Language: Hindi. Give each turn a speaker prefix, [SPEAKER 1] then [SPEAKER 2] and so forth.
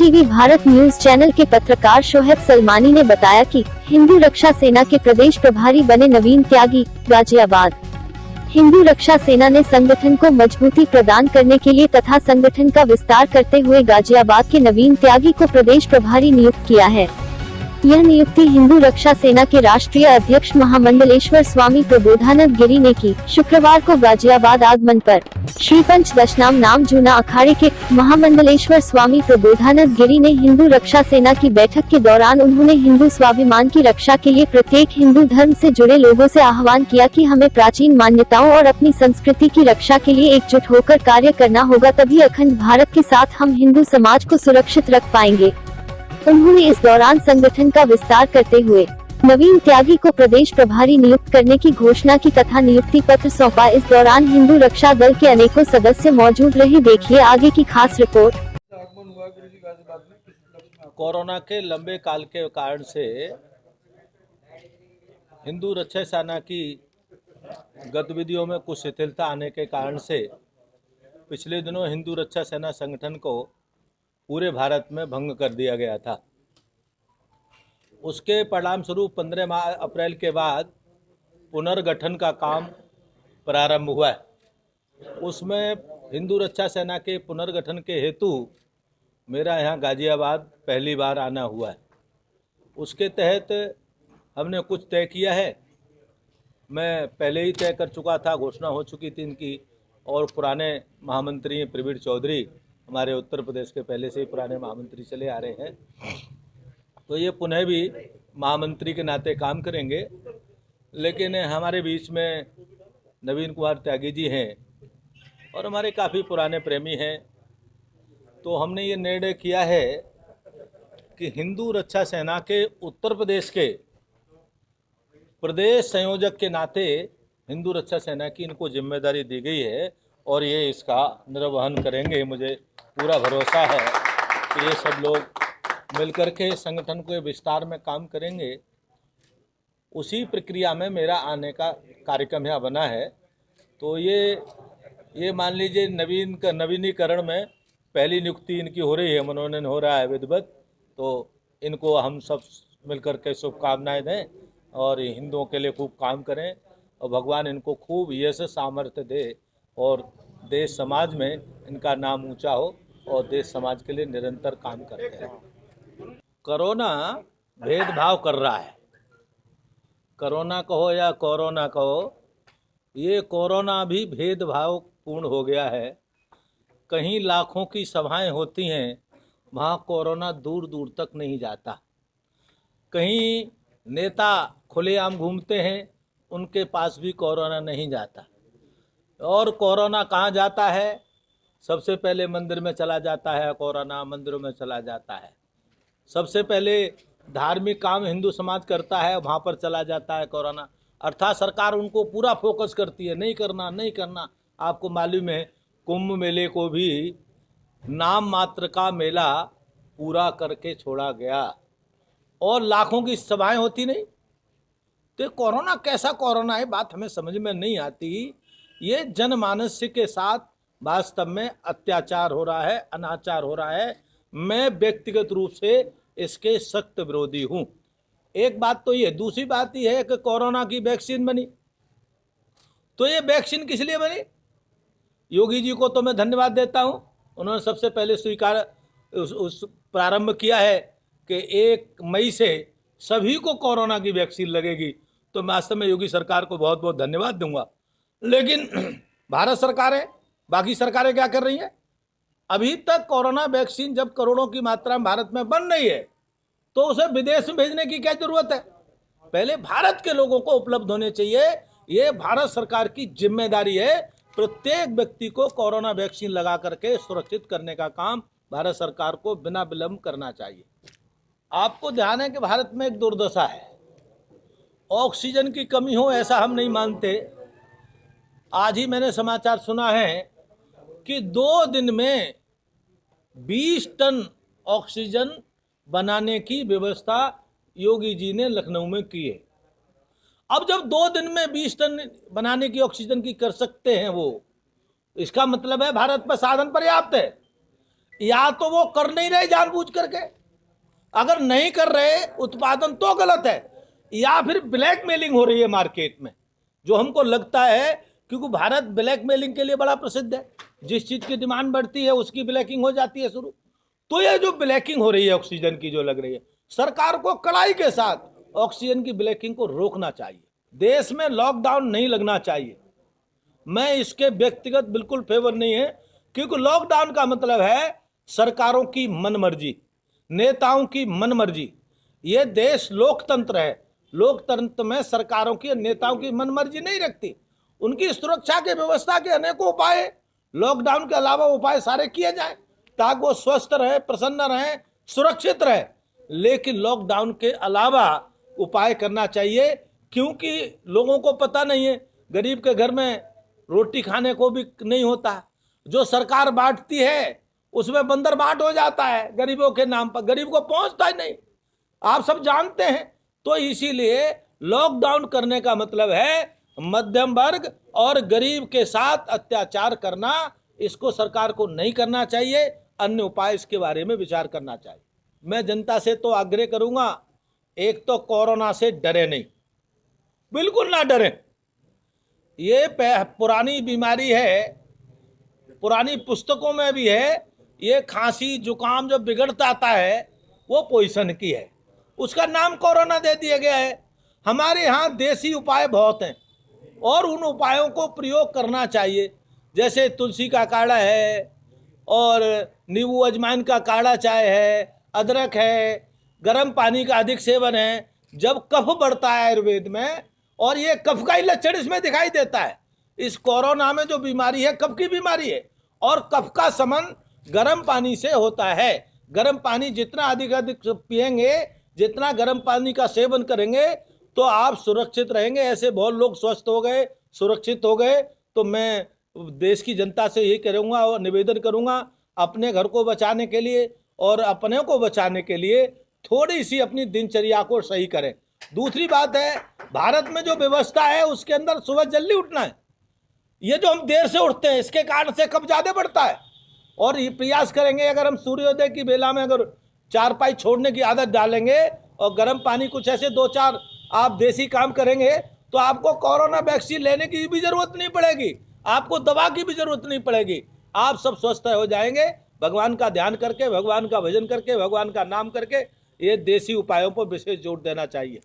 [SPEAKER 1] एनडीटीवी भारत न्यूज चैनल के पत्रकार शोएब सलमानी ने बताया कि हिंदू रक्षा सेना के प्रदेश प्रभारी बने नवीन त्यागी, गाजियाबाद। हिंदू रक्षा सेना ने संगठन को मजबूती प्रदान करने के लिए तथा संगठन का विस्तार करते हुए गाजियाबाद के नवीन त्यागी को प्रदेश प्रभारी नियुक्त किया है। यह नियुक्ति हिंदू रक्षा सेना के राष्ट्रीय अध्यक्ष महामंडलेश्वर स्वामी प्रबोधानंद गिरी ने की। शुक्रवार को गाजियाबाद आगमन पर श्री पंच दशनाम नाम जूना अखाड़े के महामंडलेश्वर स्वामी प्रबोधानंद गिरी ने हिंदू रक्षा सेना की बैठक के दौरान उन्होंने हिंदू स्वाभिमान की रक्षा के लिए प्रत्येक हिंदू धर्म से जुड़े लोगों से आह्वान किया कि हमें प्राचीन मान्यताओं और अपनी संस्कृति की रक्षा के लिए एकजुट होकर कार्य करना होगा, तभी अखंड भारत के साथ हम हिंदू समाज को सुरक्षित रख पाएंगे। उन्होंने इस दौरान संगठन का विस्तार करते हुए नवीन त्यागी को प्रदेश प्रभारी नियुक्त करने की घोषणा की तथा नियुक्ति पत्र सौंपा। इस दौरान हिंदू रक्षा दल के अनेकों सदस्य मौजूद रहे। देखिए आगे की खास रिपोर्ट।
[SPEAKER 2] कोरोना के लंबे काल के कारण से हिंदू रक्षा सेना की गतिविधियों में कुछ शिथिलता आने के कारण से पिछले दिनों हिंदू रक्षा सेना संगठन को पूरे भारत में भंग कर दिया गया था। उसके परिणाम स्वरूप 15 अप्रैल के बाद पुनर्गठन का काम प्रारंभ हुआ है। उसमें हिंदू रक्षा सेना के पुनर्गठन के हेतु मेरा यहाँ गाजियाबाद पहली बार आना हुआ है। उसके तहत हमने कुछ तय किया है। मैं पहले ही तय कर चुका था, घोषणा हो चुकी थी इनकी, और पुराने महामंत्री प्रवीण चौधरी हमारे उत्तर प्रदेश के पहले से ही पुराने महामंत्री चले आ रहे हैं, तो ये पुनः भी महामंत्री के नाते काम करेंगे। लेकिन हमारे बीच में नवीन कुमार त्यागी जी हैं और हमारे काफ़ी पुराने प्रेमी हैं, तो हमने ये निर्णय किया है कि हिंदू रक्षा सेना के उत्तर प्रदेश के प्रदेश संयोजक के नाते हिंदू रक्षा सेना की इनको जिम्मेदारी दी गई है और ये इसका निर्वहन करेंगे। मुझे पूरा भरोसा है कि ये सब लोग मिलकर के संगठन के विस्तार में काम करेंगे। उसी प्रक्रिया में मेरा आने का कार्यक्रम यहाँ बना है। तो ये मान लीजिए नवीनीकरण में पहली नियुक्ति इनकी हो रही है, मनोनयन हो रहा है विधिवत। तो इनको हम सब मिलकर के शुभकामनाएं दें और हिंदुओं के लिए खूब काम करें और भगवान इनको खूब यश सामर्थ्य दे और देश समाज में इनका नाम ऊंचा हो और देश समाज के लिए निरंतर काम करते हैं। कोरोना भेदभाव कर रहा है, कोरोना कहो या कोरोना कहो, ये कोरोना भी भेदभाव पूर्ण हो गया है। कहीं लाखों की सभाएं होती हैं, वहाँ कोरोना दूर दूर तक नहीं जाता। कहीं नेता खुलेआम घूमते हैं, उनके पास भी कोरोना नहीं जाता। और कोरोना कहाँ जाता है? सबसे पहले मंदिर में चला जाता है कोरोना, मंदिरों में चला जाता है। सबसे पहले धार्मिक काम हिंदू समाज करता है, वहाँ पर चला जाता है कोरोना। अर्थात सरकार उनको पूरा फोकस करती है, नहीं करना नहीं करना। आपको मालूम है कुंभ मेले को भी नाम मात्र का मेला पूरा करके छोड़ा गया और लाखों की सभाएं होती नहीं। तो कोरोना कैसा कोरोना है, बात हमें समझ में नहीं आती। ये जनमानस के साथ वास्तव में अत्याचार हो रहा है, अनाचार हो रहा है। मैं व्यक्तिगत रूप से इसके सख्त विरोधी हूँ। एक बात तो ये, दूसरी बात ये है कि कोरोना की वैक्सीन बनी, तो ये वैक्सीन किस लिए बनी? योगी जी को तो मैं धन्यवाद देता हूँ, उन्होंने सबसे पहले स्वीकार उस प्रारंभ किया है कि 1 मई से सभी को कोरोना की वैक्सीन लगेगी। तो मैं वास्तव में योगी सरकार को बहुत बहुत धन्यवाद दूंगा। लेकिन भारत सरकारें, बाकी सरकारें क्या कर रही हैं? अभी तक कोरोना वैक्सीन जब करोड़ों की मात्रा में भारत में बन रही है, तो उसे विदेश में भेजने की क्या जरूरत है? पहले भारत के लोगों को उपलब्ध होने चाहिए। ये भारत सरकार की जिम्मेदारी है। प्रत्येक व्यक्ति को कोरोना वैक्सीन लगा करके सुरक्षित करने का काम भारत सरकार को बिना विलंब करना चाहिए। आपको ध्यान है कि भारत में एक दुर्दशा है, ऑक्सीजन की कमी हो ऐसा हम नहीं मानते। आज ही मैंने समाचार सुना है कि 2 दिन में 20 टन ऑक्सीजन बनाने की व्यवस्था योगी जी ने लखनऊ में की है। अब जब 2 दिन में 20 टन बनाने की ऑक्सीजन की कर सकते हैं वो, इसका मतलब है भारत पर साधन पर्याप्त है। या तो वो कर नहीं रहे जानबूझ करके, अगर नहीं कर रहे उत्पादन तो गलत है, या फिर ब्लैकमेलिंग हो रही है मार्केट में, जो हमको लगता है, क्योंकि भारत ब्लैकमेलिंग के लिए बड़ा प्रसिद्ध है। जिस चीज की डिमांड बढ़ती है उसकी ब्लैकिंग हो जाती है शुरू। तो ये जो ब्लैकिंग हो रही है ऑक्सीजन की जो लग रही है, सरकार को कड़ाई के साथ ऑक्सीजन की ब्लैकिंग को रोकना चाहिए। देश में लॉकडाउन नहीं लगना चाहिए। मैं इसके व्यक्तिगत बिल्कुल फेवर नहीं है, क्योंकि लॉकडाउन का मतलब है सरकारों की मनमर्जी, नेताओं की मनमर्जी। ये देश लोकतंत्र है। लोकतंत्र में सरकारों की, नेताओं की मनमर्जी नहीं रखती। उनकी सुरक्षा की व्यवस्था के अनेकों उपाय, लॉकडाउन के अलावा उपाय सारे किए जाएं ताकि वो स्वस्थ रहे, प्रसन्न रहे, सुरक्षित रहे। लेकिन लॉकडाउन के अलावा उपाय करना चाहिए, क्योंकि लोगों को पता नहीं है, गरीब के घर में रोटी खाने को भी नहीं होता। जो सरकार बांटती है उसमें बंदर बाट हो जाता है गरीबों के नाम पर, गरीब को पहुंचता ही नहीं, आप सब जानते हैं। तो इसीलिए लॉकडाउन करने का मतलब है मध्यम वर्ग और गरीब के साथ अत्याचार करना। इसको सरकार को नहीं करना चाहिए, अन्य उपाय इसके बारे में विचार करना चाहिए। मैं जनता से तो आग्रह करूंगा, एक तो कोरोना से डरे नहीं, बिल्कुल ना डरें। ये पुरानी बीमारी है, पुरानी पुस्तकों में भी है। ये खांसी जुकाम जो बिगड़ता आता है वो पोइसन की है, उसका नाम कोरोना दे दिया गया है। हमारे यहाँ देसी उपाय बहुत हैं और उन उपायों को प्रयोग करना चाहिए, जैसे तुलसी का काढ़ा है और नींबू अजवाइन का काढ़ा चाय है, अदरक है, गर्म पानी का अधिक सेवन है। जब कफ बढ़ता है आयुर्वेद में, और ये कफ का ही लक्षण इसमें दिखाई देता है। इस कोरोना में जो बीमारी है कफ की बीमारी है, और कफ का संबंध गर्म पानी से होता है। गर्म पानी जितना अधिक पिएंगे, जितना गर्म पानी का सेवन करेंगे, तो आप सुरक्षित रहेंगे। ऐसे बहुत लोग स्वस्थ हो गए, सुरक्षित हो गए। तो मैं देश की जनता से यही करूँगा और निवेदन करूँगा, अपने घर को बचाने के लिए और अपने को बचाने के लिए थोड़ी सी अपनी दिनचर्या को सही करें। दूसरी बात है, भारत में जो व्यवस्था है उसके अंदर सुबह जल्दी उठना है। ये जो हम देर से उठते हैं इसके कारण से कब ज़्यादा बढ़ता है। और ये प्रयास करेंगे, अगर हम सूर्योदय की बेला में अगर चारपाई छोड़ने की आदत डालेंगे और गर्म पानी कुछ ऐसे 2-4 आप देसी काम करेंगे, तो आपको कोरोना वैक्सीन लेने की भी जरूरत नहीं पड़ेगी, आपको दवा की भी जरूरत नहीं पड़ेगी। आप सब स्वस्थ हो जाएंगे भगवान का ध्यान करके, भगवान का भजन करके, भगवान का नाम करके। ये देसी उपायों पर विशेष जोर देना चाहिए।